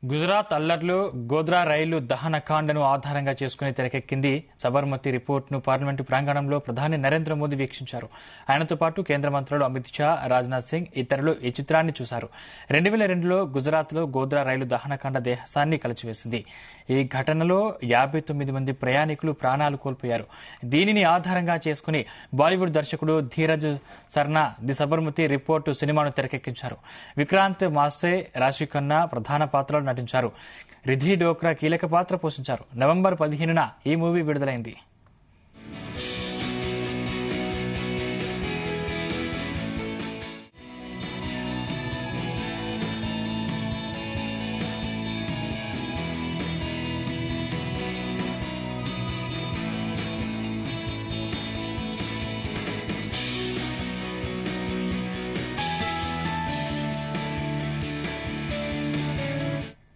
గుజరాత్ అల్లర్లు గోద్రా రైలు దహనకాండను ఆధారంగా చేసుకుని తెరకెక్కింది సబర్మతి రిపోర్టును పార్లమెంటు ప్రాంగణంలో ప్రధాని నరేంద్ర మోదీ వీక్షించారు. ఆయనతో పాటు కేంద్ర మంత్రులు అమిత్ షా, రాజ్నాథ్ సింగ్ ఇతరులు ఈ చిత్రాన్ని చూశారు. 2002లో గుజరాత్లో గోద్రా రైలు దహనకాండ దేశాన్ని కలిచివేసింది. ఈ ఘటనలో 59 మంది ప్రయాణికులు ప్రాణాలు కోల్పోయారు. దీనిని ఆధారంగా చేసుకుని బాలీవుడ్ దర్శకుడు ధీరజ్ సర్నా ది సబర్మతి రిపోర్టు సినిమాను తెరకెక్కించారు. విక్రాంత్ మాసే, రాశి ఖన్నా ప్రధాన పాత్రలు నటించారు. రిధి డోక్రా కీలక పాత్ర పోషించారు. నవంబర్ 15న ఈ మూవీ విడుదలైంది.